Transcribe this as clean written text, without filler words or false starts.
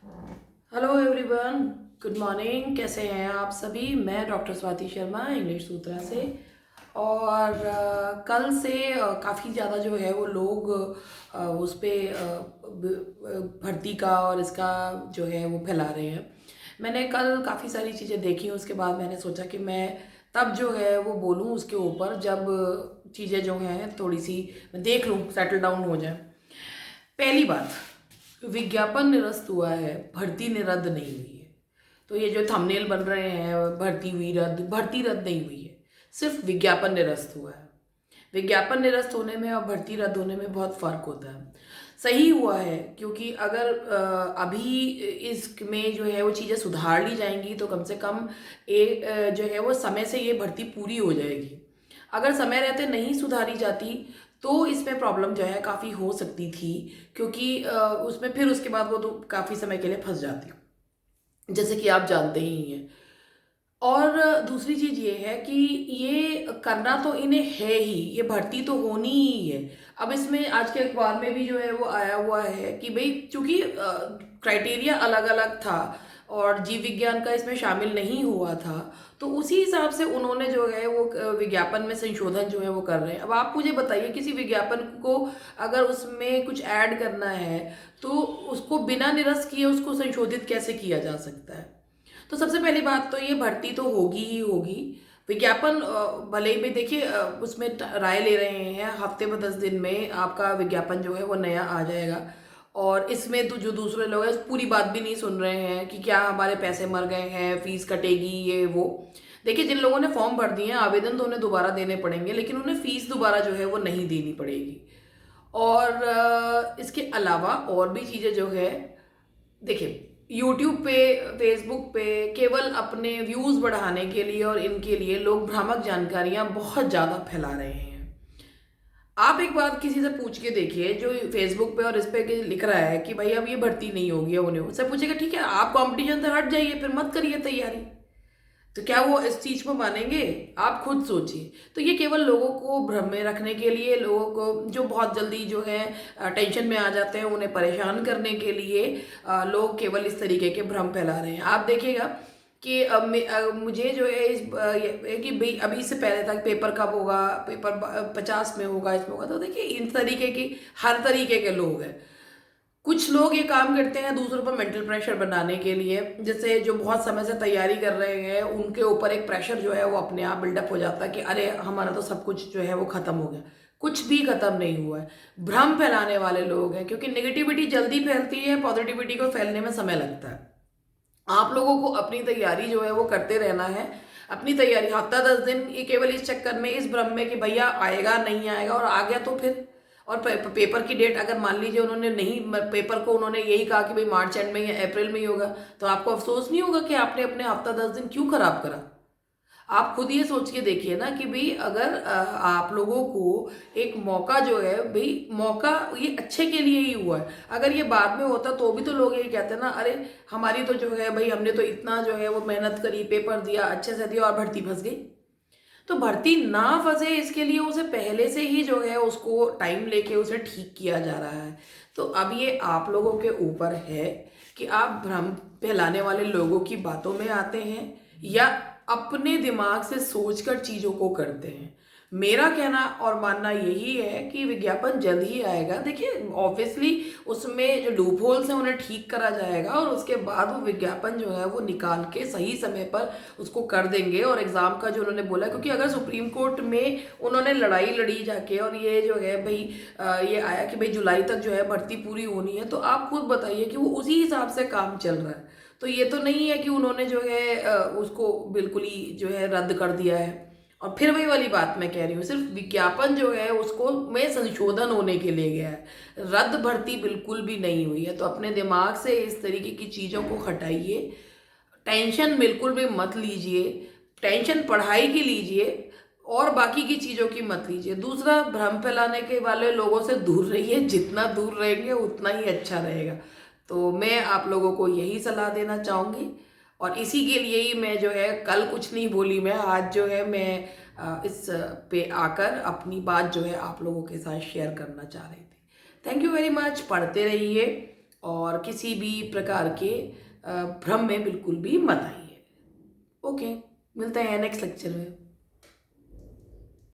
Hello everyone, good morning. कैसे हैं आप सभी? मैं डॉक्टर स्वाति शर्मा इंग्लिश सूत्रा से। और कल से काफ़ी ज़्यादा जो है वो लोग उस पे भर्ती का और इसका जो है वो फैला रहे हैं। मैंने कल काफ़ी सारी चीज़ें देखी, उसके बाद मैंने सोचा कि मैं तब जो है वो बोलूँ उसके ऊपर, जब चीज़ें जो हैं थोड़ी सी मैं देख लूँ, सेटल डाउन हो जाए। पहली बात, विज्ञापन निरस्त हुआ है, भर्ती निरद्द नहीं हुई है। तो ये जो थंबनेल बन रहे हैं भर्ती हुई रद्द, भर्ती रद्द नहीं हुई है, सिर्फ विज्ञापन निरस्त हुआ है। विज्ञापन निरस्त होने में और भर्ती रद्द होने में बहुत फर्क होता है। सही हुआ है क्योंकि अगर अभी इसमें जो है वो चीज़ें सुधार ली जाएंगी तो कम से कम जो है वो समय से ये भर्ती पूरी हो जाएगी। अगर समय रहते नहीं सुधारी जाती तो इसमें प्रॉब्लम जो है काफ़ी हो सकती थी, क्योंकि उसमें फिर उसके बाद वो तो काफ़ी समय के लिए फंस जाती, जैसे कि आप जानते ही हैं। और दूसरी चीज़ ये है कि ये करना तो इन्हें है ही, ये भर्ती तो होनी ही है। अब इसमें आज के अखबार में भी जो है वो आया हुआ है कि भाई चूंकि क्राइटेरिया अलग अलग था और जीव विज्ञान का इसमें शामिल नहीं हुआ था, तो उसी हिसाब से उन्होंने जो है वो विज्ञापन में संशोधन जो है वो कर रहे हैं। अब आप मुझे बताइए, किसी विज्ञापन को अगर उसमें कुछ ऐड करना है तो उसको बिना निरस्त किए उसको संशोधित कैसे किया जा सकता है? तो सबसे पहली बात तो ये भर्ती तो होगी ही होगी। विज्ञापन भले ही भी देखिए, उसमें राय ले रहे हैं, हफ्ते में 10 दिन में आपका विज्ञापन जो है वो नया आ जाएगा। और इसमें तो जो दूसरे लोग हैं पूरी बात भी नहीं सुन रहे हैं कि क्या हमारे पैसे मर गए हैं, फीस कटेगी, ये वो। देखिए, जिन लोगों ने फॉर्म भर दिए हैं, आवेदन तो उन्हें दोबारा देने पड़ेंगे, लेकिन उन्हें फीस दोबारा जो है वो नहीं देनी पड़ेगी। और इसके अलावा और भी चीज़ें जो है, देखिए, यूट्यूब पे, फेसबुक पे केवल अपने व्यूज़ बढ़ाने के लिए और इनके लिए लोग भ्रामक जानकारियां बहुत ज़्यादा फैला रहे हैं। आप एक बार किसी से पूछ के देखिए जो फेसबुक पे और इस पे लिख रहा है कि भाई अब ये भर्ती नहीं होगी, उन्हें उससे पूछेगा ठीक है आप कंपटीशन से हट जाइए, फिर मत करिए तैयारी। तो क्या वो इस चीज को मानेंगे? आप खुद सोचिए। तो ये केवल लोगों को भ्रम में रखने के लिए, लोगों को जो बहुत जल्दी जो है टेंशन में आ जाते हैं उन्हें परेशान करने के लिए लोग केवल इस तरीके के भ्रम फैला रहे हैं। आप देखिएगा कि मुझे जो है कि भाई अभी इससे पहले तक पेपर कब होगा, पेपर 50 में होगा, इसमें होगा। तो देखिए, इन तरीके की हर तरीके के लोग हैं। कुछ लोग ये काम करते हैं दूसरों पर मेंटल प्रेशर बनाने के लिए, जैसे जो बहुत समय से तैयारी कर रहे हैं उनके ऊपर एक प्रेशर जो है वो अपने आप बिल्डअप हो जाता है कि अरे हमारा तो सब कुछ जो है वो खत्म हो गया। कुछ भी खत्म नहीं हुआ है। भ्रम फैलाने वाले लोग हैं, क्योंकि नेगेटिविटी जल्दी फैलती है, पॉजिटिविटी को फैलने में समय लगता है। आप लोगों को अपनी तैयारी जो है वो करते रहना है। अपनी तैयारी हफ्ता 10 दिन, ये केवल इस चक्कर में, इस भ्रम में कि भैया आएगा नहीं आएगा, और आ गया तो फिर। और पेपर की डेट अगर मान लीजिए उन्होंने नहीं, पेपर को उन्होंने यही कहा कि भाई मार्च एंड में या अप्रैल में ही होगा, तो आपको अफसोस नहीं होगा कि आपने अपने हफ्ता 10 दिन क्यों खराब करा? आप खुद ये सोच के देखिए ना कि भाई अगर आप लोगों को एक मौका जो है, भाई मौका ये अच्छे के लिए ही हुआ है। अगर ये बाद में होता तो भी तो लोग ये कहते ना, अरे हमारी तो जो है भाई हमने तो इतना जो है वो मेहनत करी, पेपर दिया, अच्छे से दिया और भर्ती फंस गई। तो भर्ती ना फंसे इसके लिए उसे पहले से ही जो है उसको टाइम लेके उसे ठीक किया जा रहा है। तो अब ये आप लोगों के ऊपर है कि आप भ्रम फैलाने वाले लोगों की बातों में आते हैं या अपने दिमाग से सोचकर चीजों को करते हैं। मेरा कहना और मानना यही है कि विज्ञापन जल्द ही आएगा। देखिए, ऑब्वियसली उसमें जो लूप होल्स हैं उन्हें ठीक करा जाएगा और उसके बाद वो विज्ञापन जो है वो निकाल के सही समय पर उसको कर देंगे। और एग्जाम का जो उन्होंने बोला, क्योंकि अगर सुप्रीम कोर्ट में उन्होंने लड़ाई लड़ी जाके और ये जो है भाई ये आया कि भाई जुलाई तक जो है भर्ती पूरी होनी है, तो आप खुद बताइए कि वो उसी हिसाब से काम चल रहा है। तो ये तो नहीं है कि उन्होंने जो है उसको बिल्कुल ही जो है रद्द कर दिया है। और फिर वही वाली बात मैं कह रही हूँ, सिर्फ विज्ञापन जो है उसको में संशोधन होने के लिए गया है, रद्द भर्ती बिल्कुल भी नहीं हुई है। तो अपने दिमाग से इस तरीके की चीज़ों को हटाइए। टेंशन बिल्कुल भी मत लीजिए। टेंशन पढ़ाई की लीजिए और बाकी की चीज़ों की मत लीजिए। दूसरा, भ्रम फैलाने के वाले लोगों से दूर रहिए, जितना दूर रहेंगे उतना ही अच्छा रहेगा। तो मैं आप लोगों को यही सलाह देना चाहूँगी और इसी के लिए ही मैं जो है कल कुछ नहीं बोली, मैं आज जो है मैं इस पे आकर अपनी बात जो है आप लोगों के साथ शेयर करना चाह रही थी। Thank you very much. पढ़ते रहिए और किसी भी प्रकार के भ्रम में बिल्कुल भी मत आइए। ओके, मिलते हैं नेक्स्ट लेक्चर में।